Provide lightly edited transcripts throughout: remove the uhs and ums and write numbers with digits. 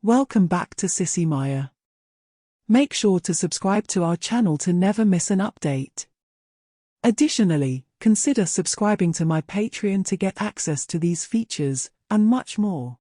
Welcome back to Sissy Maya. Make sure to subscribe to our channel to never miss an update. Additionally, consider subscribing to my Patreon to get access to these features, and much more.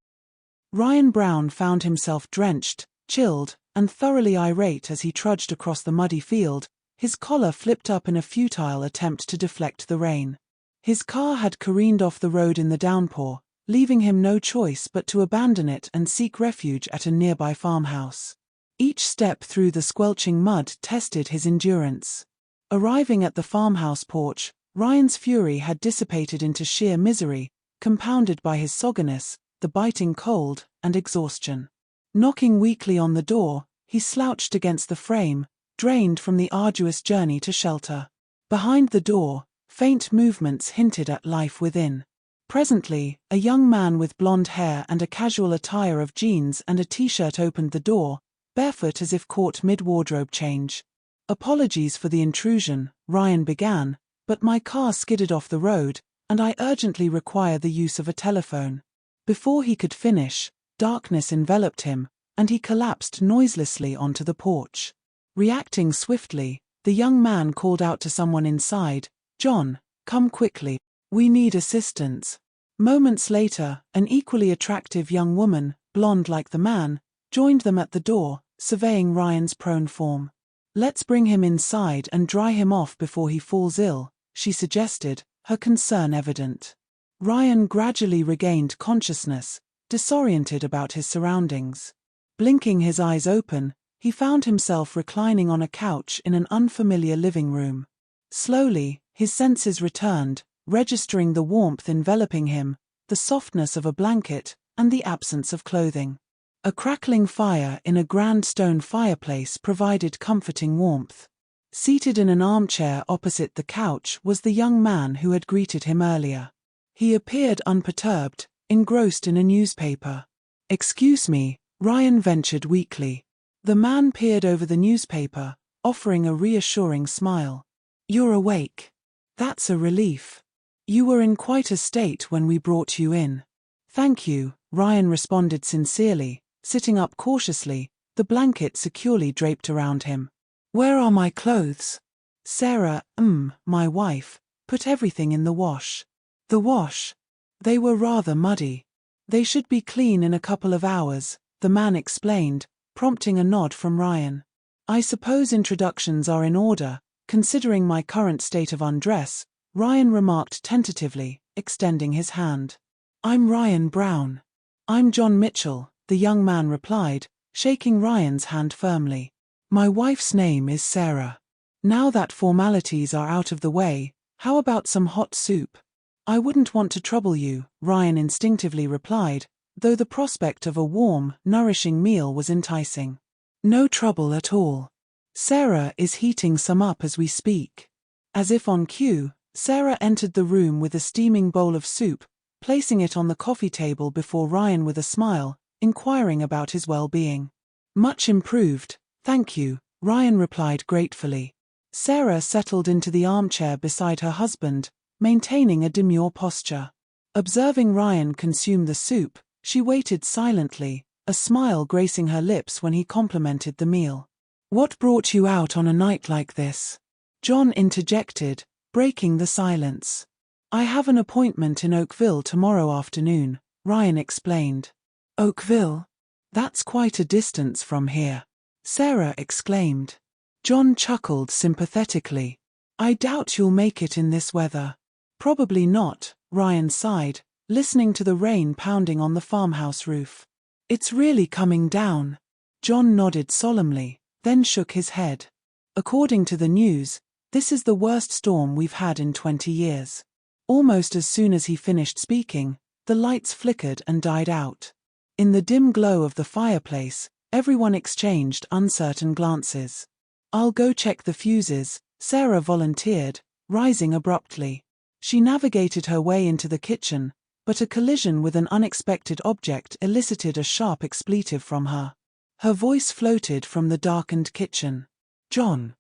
Ryan Brown found himself drenched, chilled, and thoroughly irate as he trudged across the muddy field, his collar flipped up in a futile attempt to deflect the rain. His car had careened off the road in the downpour, leaving him no choice but to abandon it and seek refuge at a nearby farmhouse. Each step through the squelching mud tested his endurance. Arriving at the farmhouse porch, Ryan's fury had dissipated into sheer misery, compounded by his sogginess, the biting cold, and exhaustion. Knocking weakly on the door, he slouched against the frame, drained from the arduous journey to shelter. Behind the door, faint movements hinted at life within. Presently, a young man with blonde hair and a casual attire of jeans and a t-shirt opened the door, barefoot as if caught mid-wardrobe change. "Apologies for the intrusion," Ryan began, "but my car skidded off the road, and I urgently require the use of a telephone." Before he could finish, darkness enveloped him, and he collapsed noiselessly onto the porch. Reacting swiftly, the young man called out to someone inside, "John, come quickly. We need assistance." Moments later, an equally attractive young woman, blonde like the man, joined them at the door, surveying Ryan's prone form. "Let's bring him inside and dry him off before he falls ill," she suggested, her concern evident. Ryan gradually regained consciousness, disoriented about his surroundings. Blinking his eyes open, he found himself reclining on a couch in an unfamiliar living room. Slowly, his senses returned, registering the warmth enveloping him, the softness of a blanket, and the absence of clothing. A crackling fire in a grand stone fireplace provided comforting warmth. Seated in an armchair opposite the couch was the young man who had greeted him earlier. He appeared unperturbed, engrossed in a newspaper. "Excuse me," Ryan ventured weakly. The man peered over the newspaper, offering a reassuring smile. "You're awake. That's a relief. You were in quite a state when we brought you in." "Thank you," Ryan responded sincerely, sitting up cautiously, the blanket securely draped around him. "Where are my clothes?" "Sarah, my wife, put everything in the wash." "The wash?" "They were rather muddy. They should be clean in a couple of hours," the man explained, prompting a nod from Ryan. "I suppose introductions are in order, considering my current state of undress," Ryan remarked tentatively, extending his hand. "I'm Ryan Brown." "I'm John Mitchell," the young man replied, shaking Ryan's hand firmly. "My wife's name is Sarah." "Now that formalities are out of the way, how about some hot soup?" "I wouldn't want to trouble you," Ryan instinctively replied, though the prospect of a warm, nourishing meal was enticing. "No trouble at all. Sarah is heating some up as we speak." As if on cue, Sarah entered the room with a steaming bowl of soup, placing it on the coffee table before Ryan with a smile, inquiring about his well-being. "Much improved, thank you," Ryan replied gratefully. Sarah settled into the armchair beside her husband, maintaining a demure posture. Observing Ryan consume the soup, she waited silently, a smile gracing her lips when he complimented the meal. "What brought you out on a night like this?" John interjected, breaking the silence. "I have an appointment in Oakville tomorrow afternoon," Ryan explained. "Oakville? That's quite a distance from here," Sarah exclaimed. John chuckled sympathetically. "I doubt you'll make it in this weather." "Probably not," Ryan sighed, listening to the rain pounding on the farmhouse roof. "It's really coming down." John nodded solemnly, then shook his head. "According to the news, this is the worst storm we've had in 20 years. Almost as soon as he finished speaking, the lights flickered and died out. In the dim glow of the fireplace, everyone exchanged uncertain glances. "I'll go check the fuses," Sarah volunteered, rising abruptly. She navigated her way into the kitchen, but a collision with an unexpected object elicited a sharp expletive from her. Her voice floated from the darkened kitchen. "John.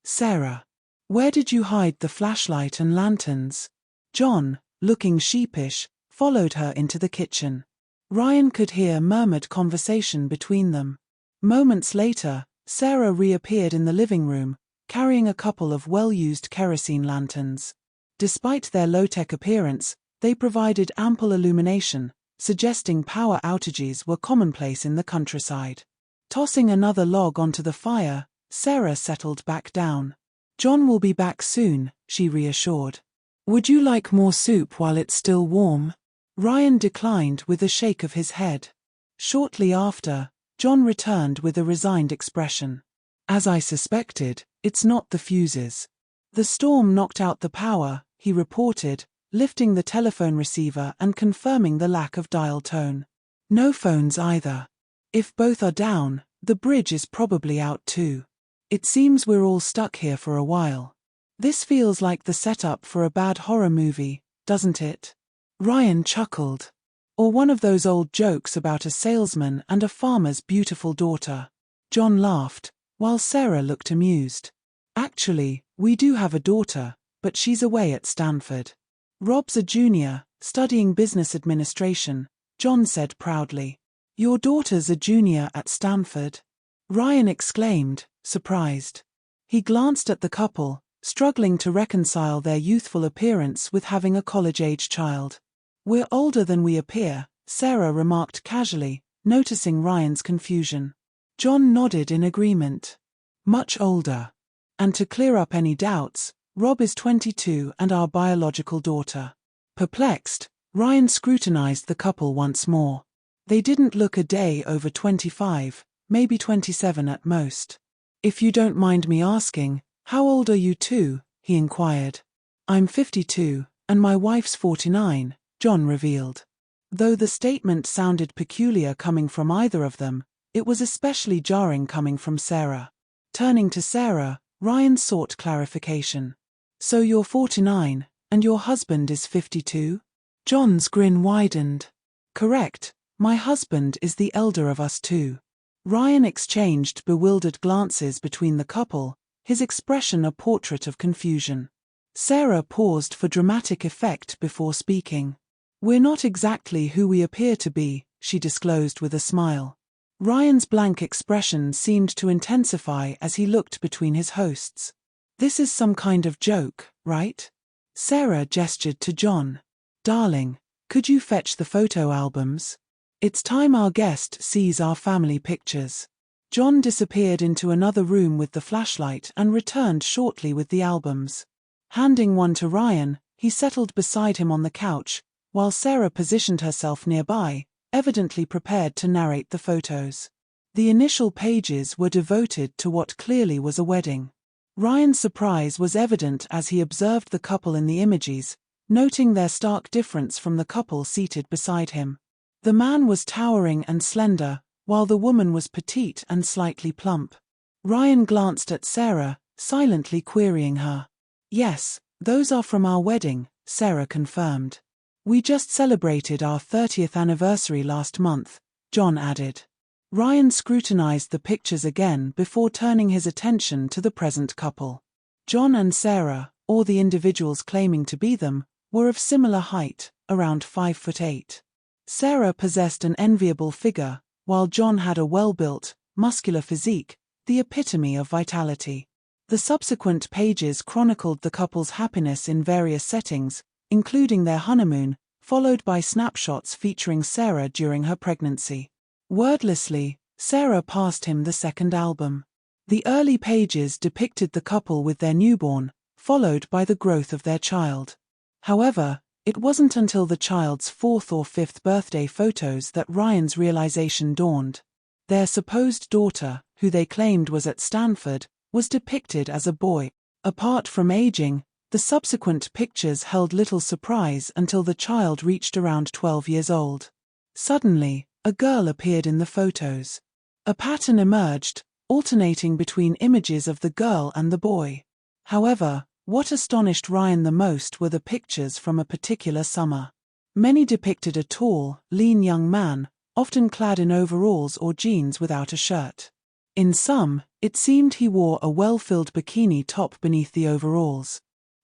Sarah. Where did you hide the flashlight and lanterns?" John, looking sheepish, followed her into the kitchen. Ryan could hear murmured conversation between them. Moments later, Sarah reappeared in the living room, carrying a couple of well-used kerosene lanterns. Despite their low-tech appearance, they provided ample illumination, suggesting power outages were commonplace in the countryside. Tossing another log onto the fire, Sarah settled back down. "John will be back soon," she reassured. "Would you like more soup while it's still warm?" Ryan declined with a shake of his head. Shortly after, John returned with a resigned expression. "As I suspected, it's not the fuses. The storm knocked out the power," he reported, lifting the telephone receiver and confirming the lack of dial tone. "No phones either. If both are down, the bridge is probably out too. It seems we're all stuck here for a while. This feels like the setup for a bad horror movie, doesn't it?" Ryan chuckled. "Or one of those old jokes about a salesman and a farmer's beautiful daughter." John laughed, while Sarah looked amused. "Actually, we do have a daughter, but she's away at Stanford. Rob's a junior, studying business administration," John said proudly. "Your daughter's a junior at Stanford?" Ryan exclaimed, surprised. He glanced at the couple, struggling to reconcile their youthful appearance with having a college-age child. "We're older than we appear," Sarah remarked casually, noticing Ryan's confusion. John nodded in agreement. "Much older. And to clear up any doubts, Rob is 22 and our biological daughter." Perplexed, Ryan scrutinized the couple once more. They didn't look a day over 25, maybe 27 at most. "If you don't mind me asking, how old are you two?" he inquired. "I'm 52, and my wife's 49, John revealed. Though the statement sounded peculiar coming from either of them, it was especially jarring coming from Sarah. Turning to Sarah, Ryan sought clarification. "So you're 49, and your husband is 52? John's grin widened. "Correct, my husband is the elder of us two." Ryan exchanged bewildered glances between the couple, his expression a portrait of confusion. Sarah paused for dramatic effect before speaking. "We're not exactly who we appear to be," she disclosed with a smile. Ryan's blank expression seemed to intensify as he looked between his hosts. "This is some kind of joke, right?" Sarah gestured to John. "Darling, could you fetch the photo albums? It's time our guest sees our family pictures." John disappeared into another room with the flashlight and returned shortly with the albums. Handing one to Ryan, he settled beside him on the couch, while Sarah positioned herself nearby, evidently prepared to narrate the photos. The initial pages were devoted to what clearly was a wedding. Ryan's surprise was evident as he observed the couple in the images, noting their stark difference from the couple seated beside him. The man was towering and slender, while the woman was petite and slightly plump. Ryan glanced at Sarah, silently querying her. "Yes, those are from our wedding," Sarah confirmed. "We just celebrated our 30th anniversary last month," John added. Ryan scrutinized the pictures again before turning his attention to the present couple. John and Sarah, or the individuals claiming to be them, were of similar height, around 5'8". Sarah possessed an enviable figure, while John had a well-built, muscular physique, the epitome of vitality. The subsequent pages chronicled the couple's happiness in various settings, including their honeymoon, followed by snapshots featuring Sarah during her pregnancy. Wordlessly, Sarah passed him the second album. The early pages depicted the couple with their newborn, followed by the growth of their child. However, it wasn't until the child's 4th or 5th birthday photos that Ryan's realization dawned. Their supposed daughter, who they claimed was at Stanford, was depicted as a boy. Apart from aging, the subsequent pictures held little surprise until the child reached around 12 years old. Suddenly, a girl appeared in the photos. A pattern emerged, alternating between images of the girl and the boy. However, what astonished Ryan the most were the pictures from a particular summer. Many depicted a tall, lean young man, often clad in overalls or jeans without a shirt. In some, it seemed he wore a well-filled bikini top beneath the overalls.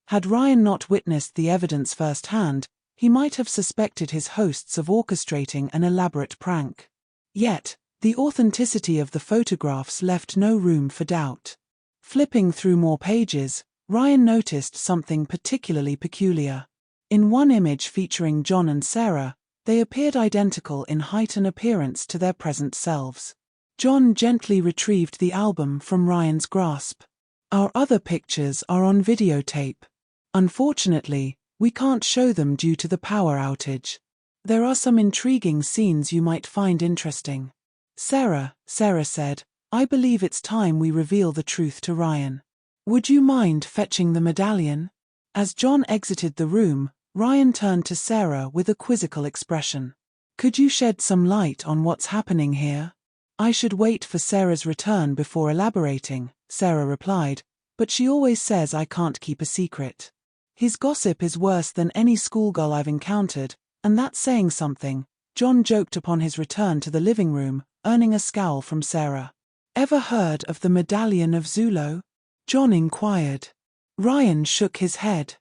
Had Ryan not witnessed the evidence firsthand, He might have suspected his hosts of orchestrating an elaborate prank. Yet, the authenticity of the photographs left no room for doubt. Flipping through more pages, Ryan noticed something particularly peculiar. In one image featuring John and Sarah, they appeared identical in height and appearance to their present selves. John gently retrieved the album from Ryan's grasp. Our other pictures are on videotape. Unfortunately, we can't show them due to the power outage. There are some intriguing scenes you might find interesting. Sarah said, I believe it's time we reveal the truth to Ryan. Would you mind fetching the medallion? As John exited the room, Ryan turned to Sarah with a quizzical expression. Could you shed some light on what's happening here? I should wait for Sarah's return before elaborating, Sarah replied, but she always says I can't keep a secret. His gossip is worse than any schoolgirl I've encountered, and that's saying something, John joked upon his return to the living room, earning a scowl from Sarah. Ever heard of the medallion of Zulo? John inquired. Ryan shook his head.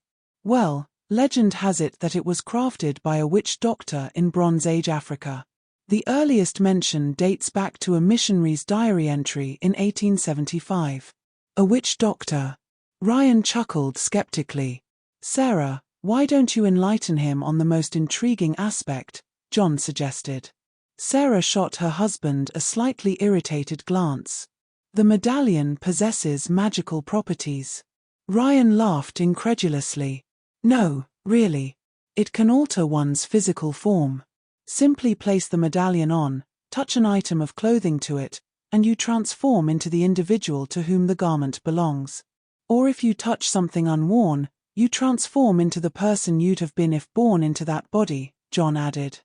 Well, legend has it that it was crafted by a witch doctor in Bronze Age Africa. The earliest mention dates back to a missionary's diary entry in 1875. A witch doctor? Ryan chuckled skeptically. Sarah, why don't you enlighten him on the most intriguing aspect? John suggested. Sarah shot her husband a slightly irritated glance. The medallion possesses magical properties. Ryan laughed incredulously. No, really. It can alter one's physical form. Simply place the medallion on, touch an item of clothing to it, and you transform into the individual to whom the garment belongs. Or if you touch something unworn, you transform into the person you'd have been if born into that body, John added.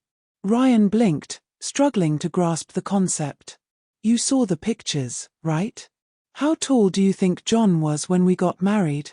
Ryan blinked, struggling to grasp the concept. You saw the pictures, right? How tall do you think John was when we got married?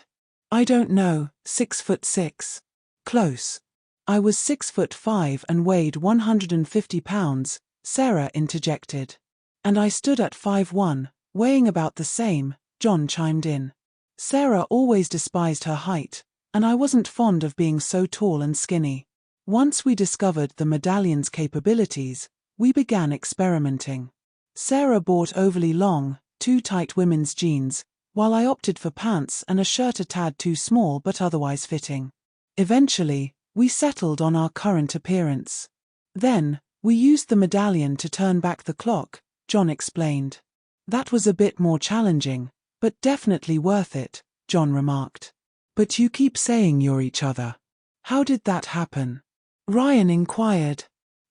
I don't know, 6'6". Close. I was 6'5" and weighed 150 pounds, Sarah interjected. And I stood at 5'1", weighing about the same, John chimed in. Sarah always despised her height, and I wasn't fond of being so tall and skinny. Once we discovered the medallion's capabilities, we began experimenting. Sarah bought overly long, too tight women's jeans, while I opted for pants and a shirt a tad too small but otherwise fitting. Eventually, we settled on our current appearance. Then, we used the medallion to turn back the clock, John explained. That was a bit more challenging, but definitely worth it, John remarked. But you keep saying you're each other. How did that happen? Ryan inquired.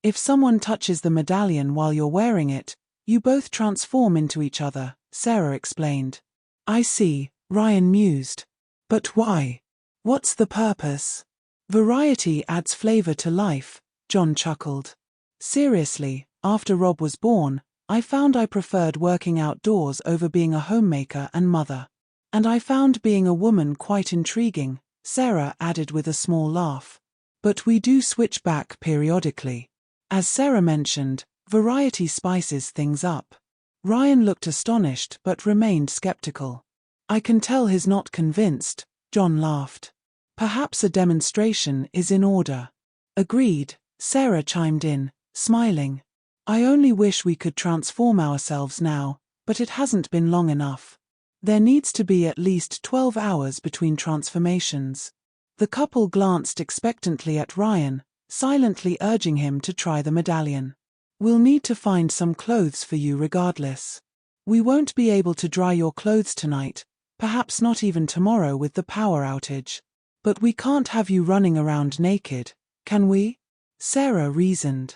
If someone touches the medallion while you're wearing it, you both transform into each other, Sarah explained. I see, Ryan mused. But why? What's the purpose? Variety adds flavor to life, John chuckled. Seriously, after Rob was born, I found I preferred working outdoors over being a homemaker and mother. And I found being a woman quite intriguing, Sarah added with a small laugh. But we do switch back periodically. As Sarah mentioned, variety spices things up. Ryan looked astonished but remained skeptical. I can tell he's not convinced, John laughed. Perhaps a demonstration is in order. Agreed, Sarah chimed in, smiling. I only wish we could transform ourselves now, but it hasn't been long enough. There needs to be at least 12 hours between transformations. The couple glanced expectantly at Ryan, silently urging him to try the medallion. We'll need to find some clothes for you regardless. We won't be able to dry your clothes tonight, perhaps not even tomorrow with the power outage. But we can't have you running around naked, can we? Sarah reasoned.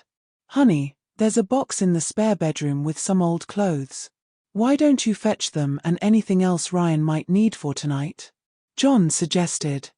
Honey, there's a box in the spare bedroom with some old clothes. Why don't you fetch them and anything else Ryan might need for tonight? John suggested.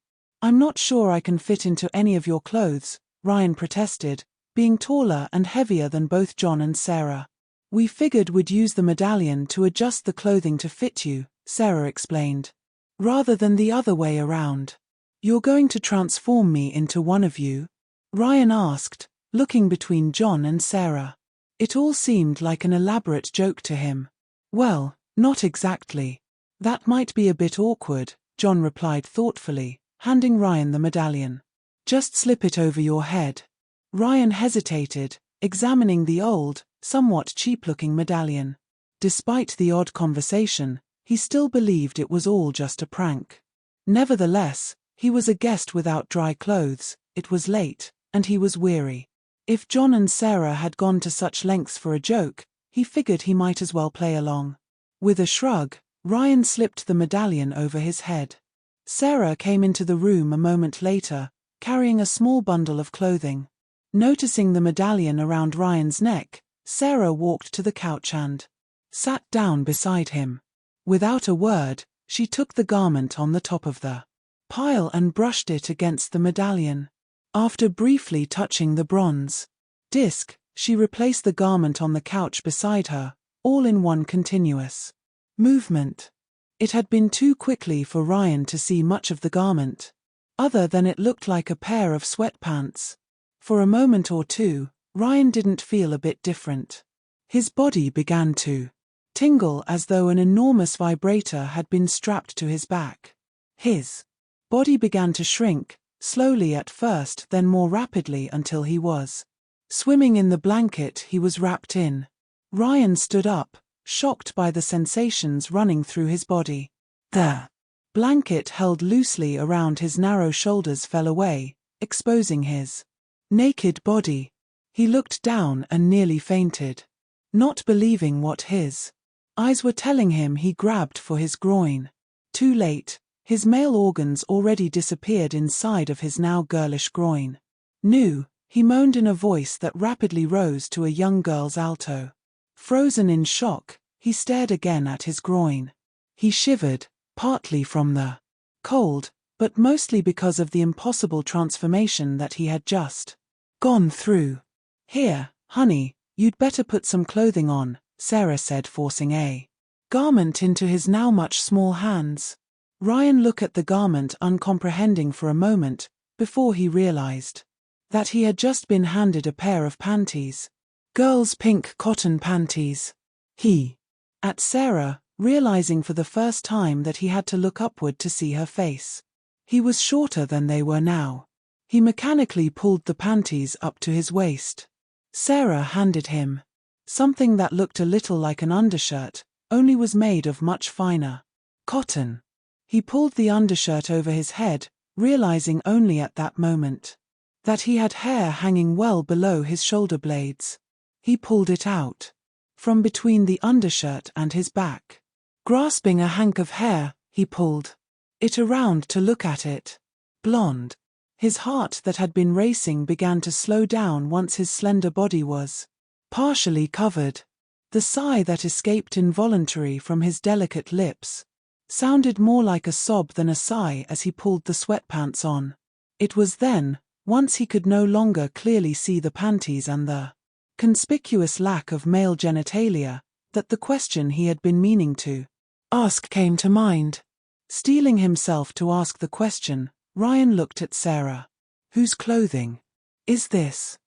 I'm not sure I can fit into any of your clothes, Ryan protested, being taller and heavier than both John and Sarah. We figured we'd use the medallion to adjust the clothing to fit you, Sarah explained. Rather than the other way around. You're going to transform me into one of you? Ryan asked, looking between John and Sarah. It all seemed like an elaborate joke to him. Well, not exactly. That might be a bit awkward, John replied thoughtfully, handing Ryan the medallion. Just slip it over your head. Ryan hesitated, examining the old, somewhat cheap-looking medallion. Despite the odd conversation, he still believed it was all just a prank. Nevertheless, he was a guest without dry clothes, it was late, and he was weary. If John and Sarah had gone to such lengths for a joke, he figured he might as well play along. With a shrug, Ryan slipped the medallion over his head. Sarah came into the room a moment later, carrying a small bundle of clothing. Noticing the medallion around Ryan's neck, Sarah walked to the couch and sat down beside him. Without a word, she took the garment on the top of the pile and brushed it against the medallion. After briefly touching the bronze disc, she replaced the garment on the couch beside her, all in one continuous movement. It had been too quickly for Ryan to see much of the garment, other than it looked like a pair of sweatpants. For a moment or two, Ryan didn't feel a bit different. His body began to tingle as though an enormous vibrator had been strapped to his back. His body began to shrink, slowly at first, then more rapidly until he was swimming in the blanket he was wrapped in. Ryan stood up, shocked by the sensations running through his body. The blanket held loosely around his narrow shoulders fell away, exposing his naked body. He looked down and nearly fainted. Not believing what his eyes were telling him, he grabbed for his groin. Too late, his male organs already disappeared inside of his now girlish groin. "No," he moaned in a voice that rapidly rose to a young girl's alto. Frozen in shock, he stared again at his groin. He shivered, partly from the cold, but mostly because of the impossible transformation that he had just gone through. "Here, honey, you'd better put some clothing on," Sarah said, forcing a garment into his now much small hands. Ryan looked at the garment, uncomprehending for a moment, before he realized that he had just been handed a pair of panties. Girls' pink cotton panties. He at Sarah, realizing for the first time that he had to look upward to see her face. He was shorter than they were now. He mechanically pulled the panties up to his waist. Sarah handed him something that looked a little like an undershirt, only was made of much finer cotton. He pulled the undershirt over his head, realizing only at that moment that he had hair hanging well below his shoulder blades. He pulled it out from between the undershirt and his back. Grasping a hank of hair, he pulled it around to look at it. Blonde. His heart that had been racing began to slow down once his slender body was partially covered. The sigh that escaped involuntarily from his delicate lips sounded more like a sob than a sigh as he pulled the sweatpants on. It was then, once he could no longer clearly see the panties and the conspicuous lack of male genitalia, that the question he had been meaning to ask came to mind. Steeling himself to ask the question, Ryan looked at Sarah. "Whose clothing is this?"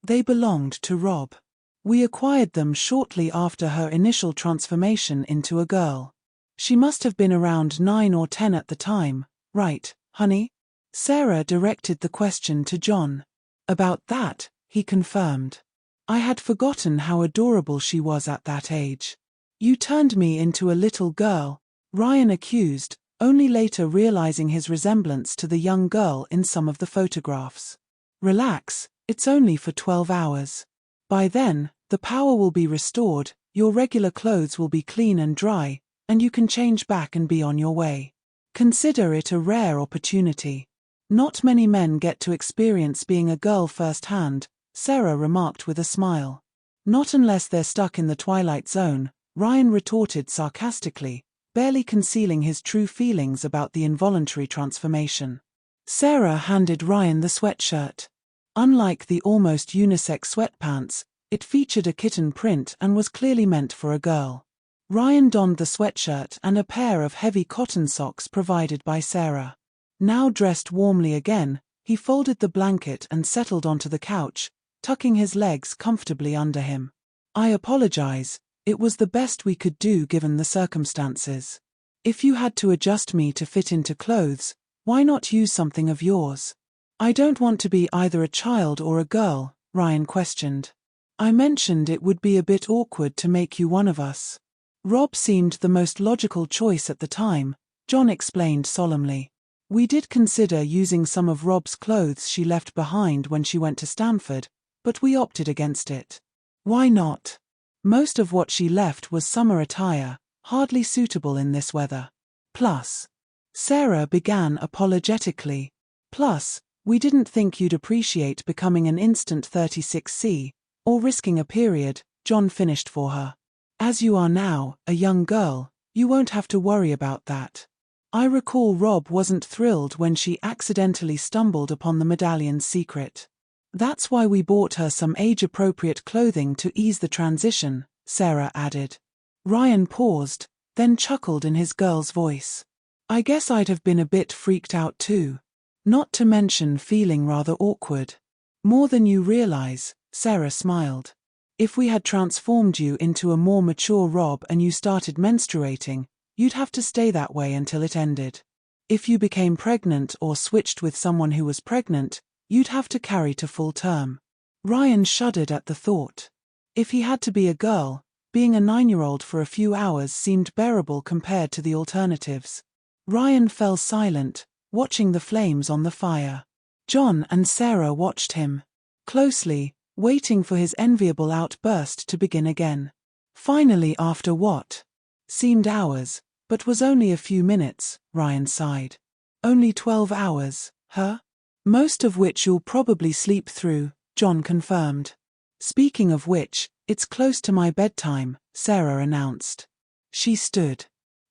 "They belonged to Rob. We acquired them shortly after her initial transformation into a girl. She must have been around 9 or 10 at the time, right, honey?" Sarah directed the question to John. "About that," he confirmed. "I had forgotten how adorable she was at that age." "You turned me into a little girl," Ryan accused, only later realizing his resemblance to the young girl in some of the photographs. "Relax, it's only for 12 hours. By then, the power will be restored, your regular clothes will be clean and dry, and you can change back and be on your way. Consider it a rare opportunity. Not many men get to experience being a girl firsthand," Sarah remarked with a smile. "Not unless they're stuck in the twilight zone," Ryan retorted sarcastically, barely concealing his true feelings about the involuntary transformation. Sarah handed Ryan the sweatshirt. Unlike the almost unisex sweatpants, it featured a kitten print and was clearly meant for a girl. Ryan donned the sweatshirt and a pair of heavy cotton socks provided by Sarah. Now dressed warmly again, he folded the blanket and settled onto the couch, tucking his legs comfortably under him. "I apologize, it was the best we could do given the circumstances. If you had to adjust me to fit into clothes, why not use something of yours?" I don't want to be either a child or a girl, Ryan questioned. I mentioned it would be a bit awkward to make you one of us. Rob seemed the most logical choice at the time, John explained solemnly. We did consider using some of Rob's clothes she left behind when she went to Stanford, but we opted against it. Why not? Most of what she left was summer attire, hardly suitable in this weather. Plus, Sarah began apologetically. Plus, we didn't think you'd appreciate becoming an instant 36C, or risking a period, John finished for her. As you are now, a young girl, you won't have to worry about that. I recall Rob wasn't thrilled when she accidentally stumbled upon the medallion's secret. That's why we bought her some age-appropriate clothing to ease the transition, Sarah added. Ryan paused, then chuckled in his girl's voice. I guess I'd have been a bit freaked out too. Not to mention feeling rather awkward. More than you realize, Sarah smiled. If we had transformed you into a more mature Rob and you started menstruating, you'd have to stay that way until it ended. If you became pregnant or switched with someone who was pregnant, you'd have to carry to full term. Ryan shuddered at the thought. If he had to be a girl, being a 9-year-old for a few hours seemed bearable compared to the alternatives. Ryan fell silent, watching the flames on the fire. John and Sarah watched him closely, waiting for his enviable outburst to begin again. Finally, after what seemed hours, but was only a few minutes, Ryan sighed. Only 12 hours, huh? Most of which you'll probably sleep through, John confirmed. Speaking of which, it's close to my bedtime, Sarah announced. She stood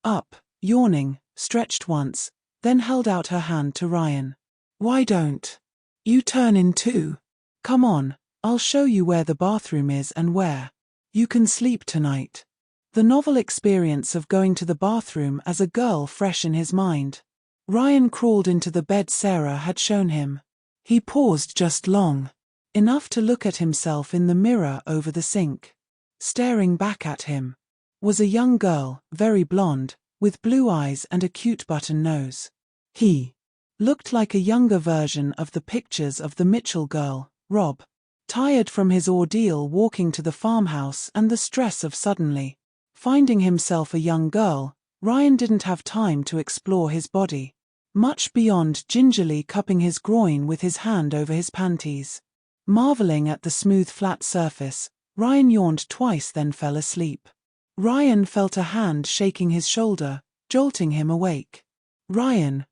up, yawning, stretched once, then held out her hand to Ryan. Why don't you turn in too? Come on, I'll show you where the bathroom is and where you can sleep tonight. The novel experience of going to the bathroom as a girl fresh in his mind. Ryan crawled into the bed Sarah had shown him. He paused just long enough to look at himself in the mirror over the sink. Staring back at him was a young girl, very blonde, with blue eyes and a cute button nose. He looked like a younger version of the pictures of the Mitchell girl, Rob. Tired from his ordeal walking to the farmhouse and the stress of suddenly finding himself a young girl, Ryan didn't have time to explore his body, much beyond gingerly cupping his groin with his hand over his panties. Marveling at the smooth flat surface, Ryan yawned twice then fell asleep. Ryan felt a hand shaking his shoulder, jolting him awake. Ryan,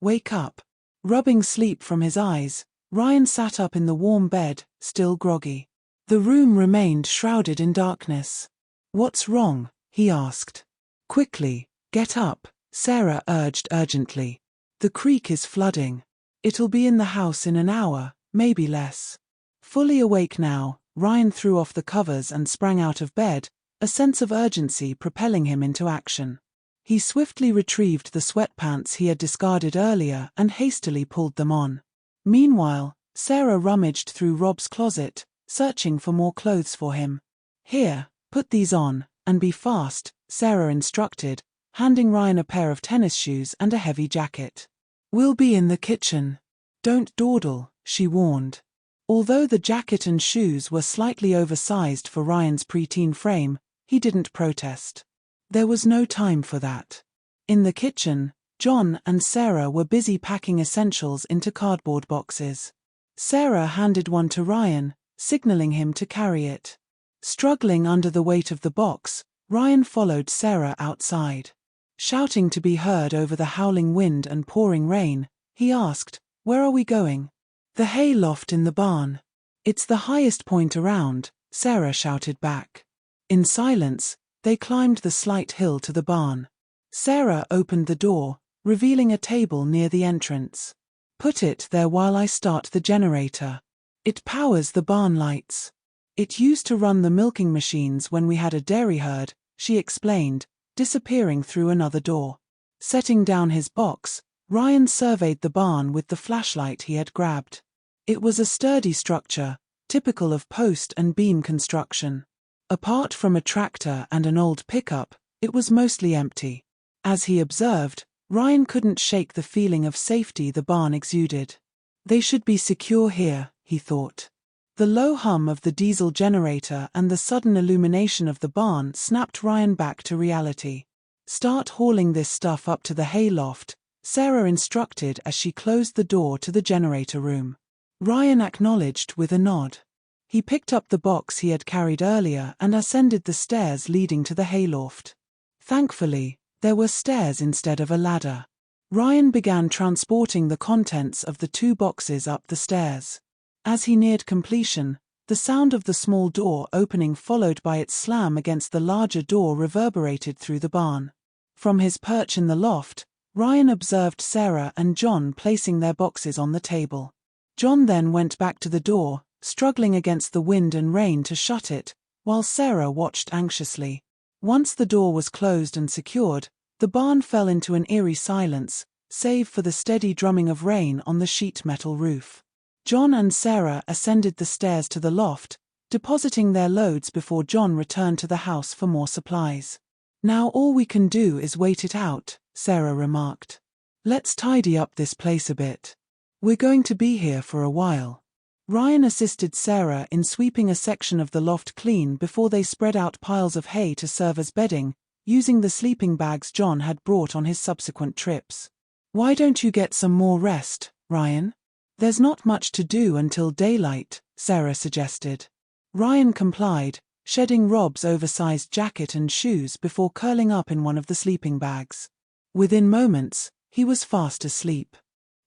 wake up. Rubbing sleep from his eyes, Ryan sat up in the warm bed, still groggy. The room remained shrouded in darkness. What's wrong? He asked. Quickly, get up, Sarah urged urgently. The creek is flooding. It'll be in the house in an hour, maybe less. Fully awake now, Ryan threw off the covers and sprang out of bed, a sense of urgency propelling him into action. He swiftly retrieved the sweatpants he had discarded earlier and hastily pulled them on. Meanwhile, Sarah rummaged through Rob's closet, searching for more clothes for him. Here, put these on, and be fast, Sarah instructed, handing Ryan a pair of tennis shoes and a heavy jacket. We'll be in the kitchen. Don't dawdle, she warned. Although the jacket and shoes were slightly oversized for Ryan's preteen frame, he didn't protest. There was no time for that. In the kitchen, John and Sarah were busy packing essentials into cardboard boxes. Sarah handed one to Ryan, signaling him to carry it. Struggling under the weight of the box, Ryan followed Sarah outside. Shouting to be heard over the howling wind and pouring rain, he asked, "Where are we going?" "The hay loft in the barn. It's the highest point around," Sarah shouted back. In silence, they climbed the slight hill to the barn. Sarah opened the door, revealing a table near the entrance. "Put it there while I start the generator. It powers the barn lights. It used to run the milking machines when we had a dairy herd," she explained, disappearing through another door. Setting down his box, Ryan surveyed the barn with the flashlight he had grabbed. It was a sturdy structure, typical of post and beam construction. Apart from a tractor and an old pickup, it was mostly empty. As he observed, Ryan couldn't shake the feeling of safety the barn exuded. They should be secure here, he thought. The low hum of the diesel generator and the sudden illumination of the barn snapped Ryan back to reality. Start hauling this stuff up to the hayloft, Sarah instructed as she closed the door to the generator room. Ryan acknowledged with a nod. He picked up the box he had carried earlier and ascended the stairs leading to the hayloft. Thankfully, there were stairs instead of a ladder. Ryan began transporting the contents of the 2 boxes up the stairs. As he neared completion, the sound of the small door opening followed by its slam against the larger door reverberated through the barn. From his perch in the loft, Ryan observed Sarah and John placing their boxes on the table. John then went back to the door, struggling against the wind and rain to shut it, while Sarah watched anxiously. Once the door was closed and secured, the barn fell into an eerie silence, save for the steady drumming of rain on the sheet metal roof. John and Sarah ascended the stairs to the loft, depositing their loads before John returned to the house for more supplies. Now all we can do is wait it out, Sarah remarked. Let's tidy up this place a bit. We're going to be here for a while. Ryan assisted Sarah in sweeping a section of the loft clean before they spread out piles of hay to serve as bedding, using the sleeping bags John had brought on his subsequent trips. Why don't you get some more rest, Ryan? There's not much to do until daylight, Sarah suggested. Ryan complied, shedding Rob's oversized jacket and shoes before curling up in one of the sleeping bags. Within moments, he was fast asleep.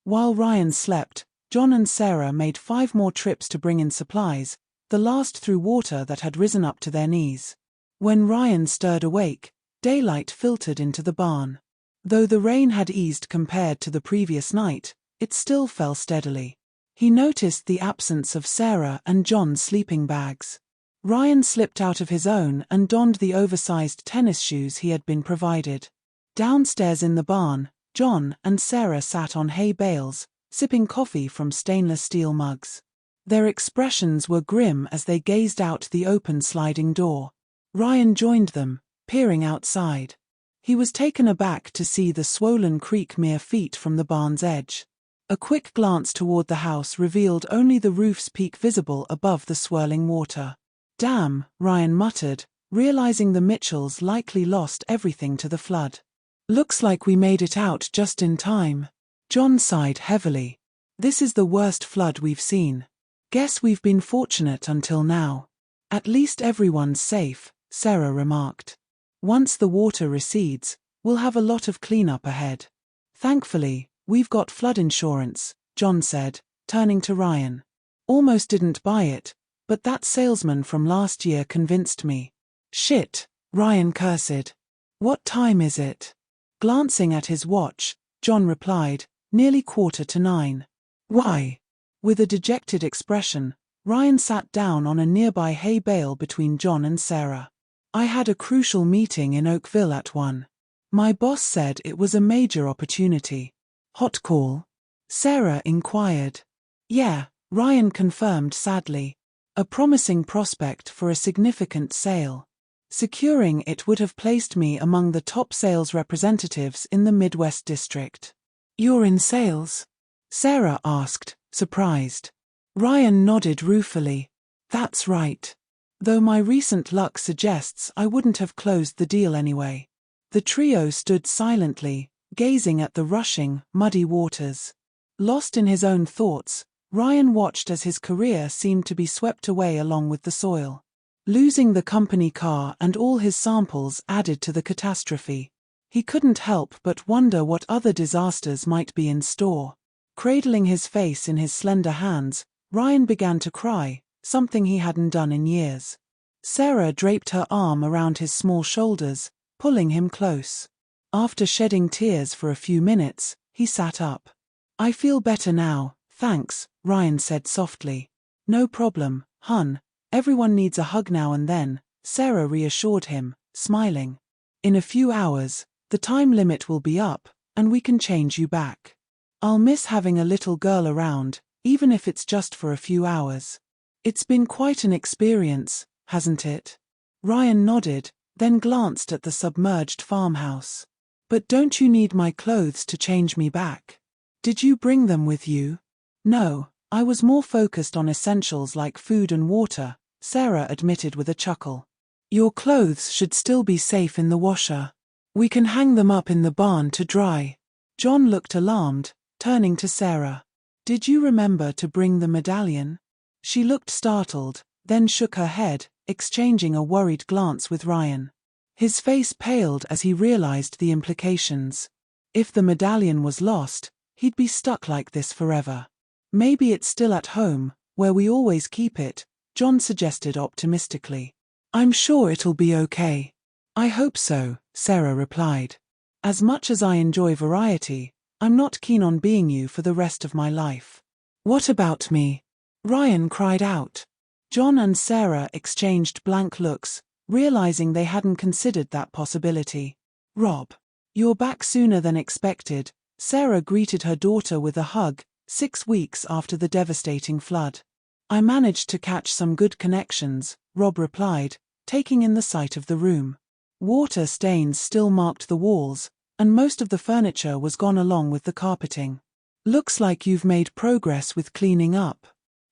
While Ryan slept, John and Sarah made 5 more trips to bring in supplies, the last through water that had risen up to their knees. When Ryan stirred awake, daylight filtered into the barn. Though the rain had eased compared to the previous night, it still fell steadily. He noticed the absence of Sarah and John's sleeping bags. Ryan slipped out of his own and donned the oversized tennis shoes he had been provided. Downstairs in the barn, John and Sarah sat on hay bales, sipping coffee from stainless steel mugs. Their expressions were grim as they gazed out the open sliding door. Ryan joined them, peering outside. He was taken aback to see the swollen creek mere feet from the barn's edge. A quick glance toward the house revealed only the roof's peak visible above the swirling water. Damn, Ryan muttered, realizing the Mitchells likely lost everything to the flood. Looks like we made it out just in time. John sighed heavily. This is the worst flood we've seen. Guess we've been fortunate until now. At least everyone's safe, Sarah remarked. Once the water recedes, we'll have a lot of cleanup ahead. Thankfully, we've got flood insurance, John said, turning to Ryan. Almost didn't buy it, but that salesman from last year convinced me. Shit, Ryan cursed. What time is it? Glancing at his watch, John replied, nearly 9:15. Why? With a dejected expression, Ryan sat down on a nearby hay bale between John and Sarah. I had a crucial meeting in Oakville at 1. My boss said it was a major opportunity. Hot call? Sarah inquired. Yeah, Ryan confirmed sadly. A promising prospect for a significant sale. Securing it would have placed me among the top sales representatives in the Midwest district. You're in sales? Sarah asked, surprised. Ryan nodded ruefully. That's right. Though my recent luck suggests I wouldn't have closed the deal anyway. The trio stood silently, gazing at the rushing, muddy waters. Lost in his own thoughts, Ryan watched as his career seemed to be swept away along with the soil. Losing the company car and all his samples added to the catastrophe. He couldn't help but wonder what other disasters might be in store. Cradling his face in his slender hands, Ryan began to cry, something he hadn't done in years. Sarah draped her arm around his small shoulders, pulling him close. After shedding tears for a few minutes, he sat up. I feel better now, thanks, Ryan said softly. No problem, hun. Everyone needs a hug now and then, Sarah reassured him, smiling. In a few hours, the time limit will be up, and we can change you back. I'll miss having a little girl around, even if it's just for a few hours. It's been quite an experience, hasn't it? Ryan nodded, then glanced at the submerged farmhouse. But don't you need my clothes to change me back? Did you bring them with you? No, I was more focused on essentials like food and water, Sarah admitted with a chuckle. Your clothes should still be safe in the washer. We can hang them up in the barn to dry. John looked alarmed, turning to Sarah. Did you remember to bring the medallion? She looked startled, then shook her head, exchanging a worried glance with Ryan. His face paled as he realized the implications. If the medallion was lost, he'd be stuck like this forever. Maybe it's still at home, where we always keep it, John suggested optimistically. I'm sure it'll be okay. I hope so, Sarah replied. As much as I enjoy variety, I'm not keen on being you for the rest of my life. What about me? Ryan cried out. John and Sarah exchanged blank looks, realizing they hadn't considered that possibility. Rob. You're back sooner than expected, Sarah greeted her daughter with a hug, 6 weeks after the devastating flood. I managed to catch some good connections, Rob replied, taking in the sight of the room. Water stains still marked the walls, and most of the furniture was gone along with the carpeting. Looks like you've made progress with cleaning up.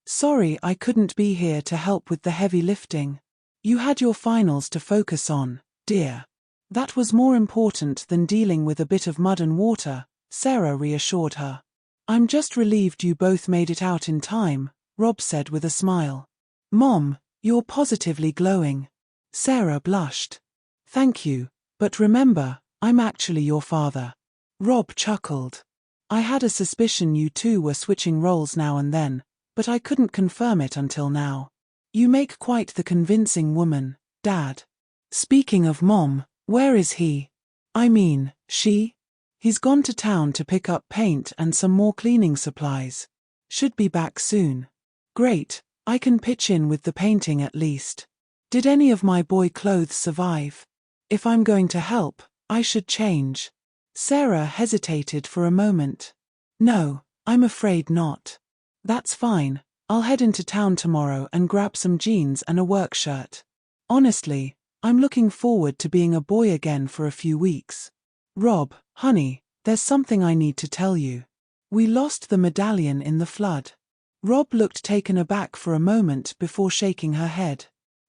Sorry I couldn't be here to help with the heavy lifting. You had your finals to focus on, dear. That was more important than dealing with a bit of mud and water, Sarah reassured her. I'm just relieved you both made it out in time, Rob said with a smile. Mom, you're positively glowing. Sarah blushed. Thank you, but remember, I'm actually your father. Rob chuckled. I had a suspicion you two were switching roles now and then, but I couldn't confirm it until now. You make quite the convincing woman, Dad. Speaking of Mom, where is he? I mean, she? He's gone to town to pick up paint and some more cleaning supplies. Should be back soon. Great, I can pitch in with the painting at least. Did any of my boy clothes survive? If I'm going to help, I should change. Sarah hesitated for a moment. No, I'm afraid not. That's fine, I'll head into town tomorrow and grab some jeans and a work shirt. Honestly, I'm looking forward to being a boy again for a few weeks. Rob, honey, there's something I need to tell you. We lost the medallion in the flood. Rob looked taken aback for a moment before shaking her head.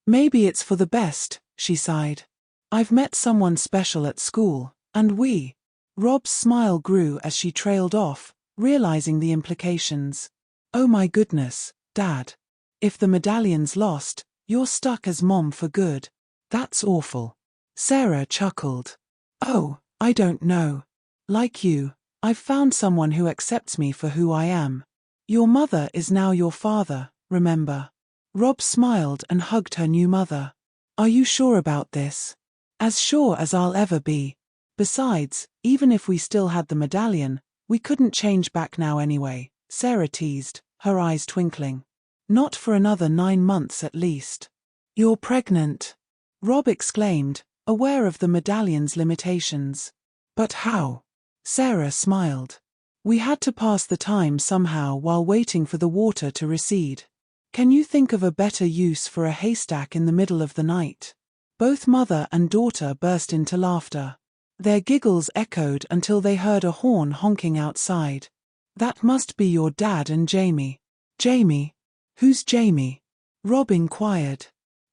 Maybe it's for the best, she sighed. I've met someone special at school, and we. Rob's smile grew as she trailed off, realizing the implications. Oh my goodness, Dad. If the medallion's lost, you're stuck as Mom for good. That's awful. Sarah chuckled. Oh, I don't know. Like you, I've found someone who accepts me for who I am. Your mother is now your father, remember? Rob smiled and hugged her new mother. Are you sure about this? As sure as I'll ever be. Besides, even if we still had the medallion, we couldn't change back now anyway, Sarah teased, her eyes twinkling. Not for another 9 months at least. You're pregnant, Rob exclaimed, aware of the medallion's limitations. But how? Sarah smiled. We had to pass the time somehow while waiting for the water to recede. Can you think of a better use for a haystack in the middle of the night? Both mother and daughter burst into laughter. Their giggles echoed until they heard a horn honking outside. That must be your dad and Jamie. Jamie? Who's Jamie? Rob inquired.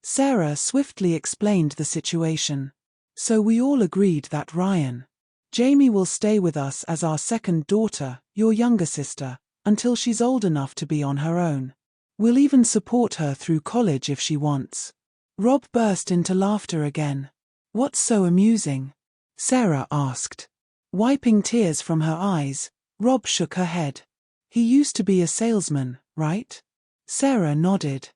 Sarah swiftly explained the situation. So we all agreed that Ryan. Jamie will stay with us as our second daughter, your younger sister, until she's old enough to be on her own. We'll even support her through college if she wants. Rob burst into laughter again. What's so amusing? Sarah asked. Wiping tears from her eyes, Rob shook her head. He used to be a salesman, right? Sarah nodded.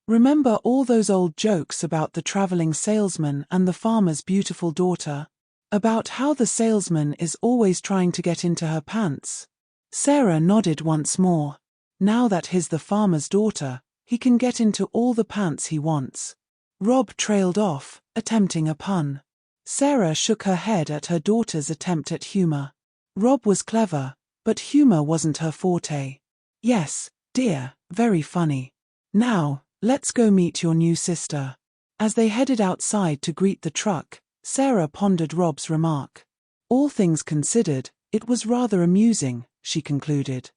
Remember all those old jokes about the traveling salesman and the farmer's beautiful daughter? About how the salesman is always trying to get into her pants? Sarah nodded once more. Now that he's the farmer's daughter, he can get into all the pants he wants. Rob trailed off, attempting a pun. Sarah shook her head at her daughter's attempt at humor. Rob was clever, but humor wasn't her forte. Yes, dear, very funny. Now, let's go meet your new sister. As they headed outside to greet the truck, Sarah pondered Rob's remark. All things considered, it was rather amusing, she concluded.